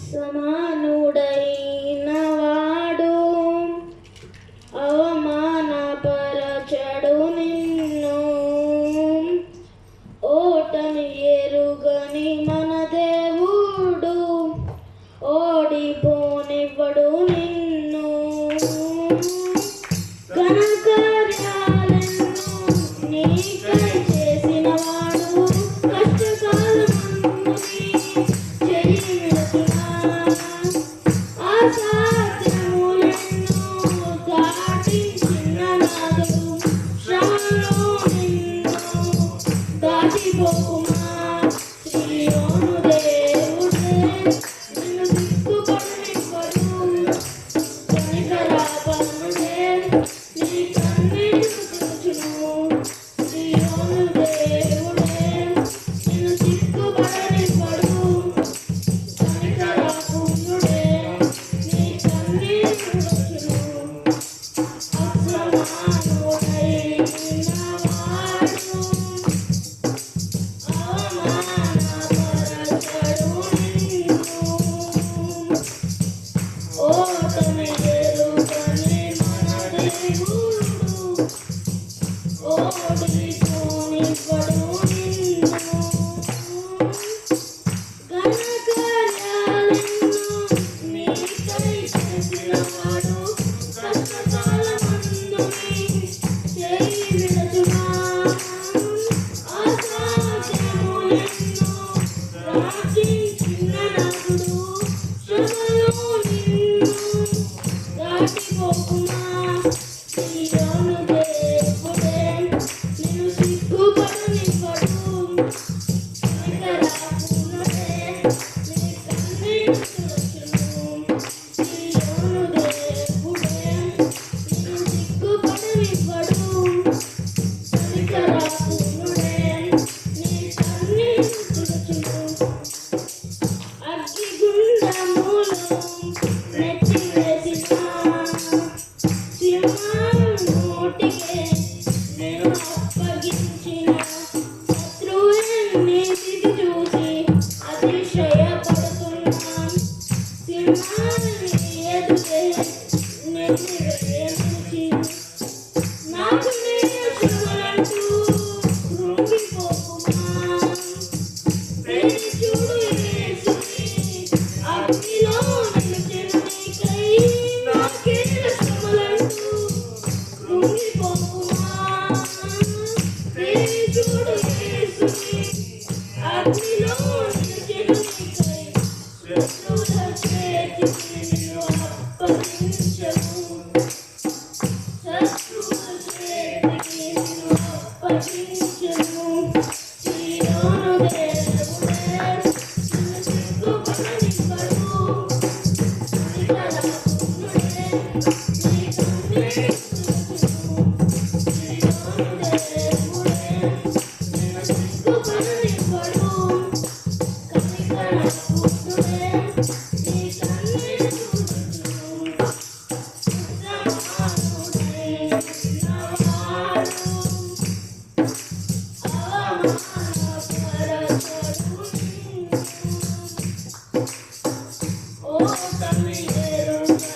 సమానుడైన వాడు అవమానపరచడు నిన్ను. ఓటమి ఎరుగని మన దేవుడు ఓడిపోనివ్వడు నిన్ను. ఘనకార్యాలెన్నో నీకై చేసిన వాడు కష్టకాలమందుని చెయ్యి విడుచునా. అసాధ్యములెన్నో దాటించిన నాదు శ్రమలో నిన్ను దాటిపోకుమా. సియోను దేవుడే నిన్ను సిగ్గుపడనివ్వడు. కనికరాపరుడే నీ కన్నీరు తుడుచును. సియోను దేవుడే నిన్ను సిగ్గుపడనివ్వడు. కనికరాపరుడే నీ కన్నీరు తుడుచును. అసమానుడైన వాడు అవమానపరచడు నిన్ను. ఓటమి ఎరుగని మన దేవుడు ఓడిపోనివ్వడు నిన్ను. ఘనకార్యాలెన్నో నీకై చేసిన వాడు కష్టకాలమందుని చెయ్యి విడుచునా. అసాధ్యములెన్నో దాటించిన నాడు శ్రమలో నిన్ను దాటిపోకుమా. సియోను దేవుడే నిన్ను సిగ్గుపడనివ్వడు. కనికరాపరుడే నీ కన్నీరు తుడుచును. సియోను దేవుడే నిన్ను సిగ్గుపడనివ్వడు. కనికరాపరుడే నీ కన్నీరు తుడుచును. అగ్నిగుండములో నెట్టివేసిన సింహాల నోటికే నేను అప్పగించిన శత్రువులన్నీ స్థితి చూసి అతిశయపడుతున్నాం. సింహాలని ఎదుటే నెట్టివేయించి నాకు నేను శ్రమలంటూ కృంగిపోకుమా. చూడు యేసుని అగ్నిలో నిలిచిన నీకై నాకేల శ్రమలంటూ కృంగిపోకుమా. చూడు యేసుని అగ్నిలో నిలిచిన నీకై శత్రువుల చేతికి నిన్ను అప్పగించను. శత్రువుల చేతికి నిన్ను అప్పగించను. సియోను దేవుడే నిన్ను సిగ్గుపడనివ్వడు. కనికరాపరుడే నీ కన్నీరు తుడుచును. సియోను దేవుడే నిన్ను సిగ్గుపడనివ్వడు. కనికరాపరుడే నీ కన్నీరు తుడుచును. సమానుడైన వాడు అవమానపరచడు నిన్ను. ఓటమి ఎరుగని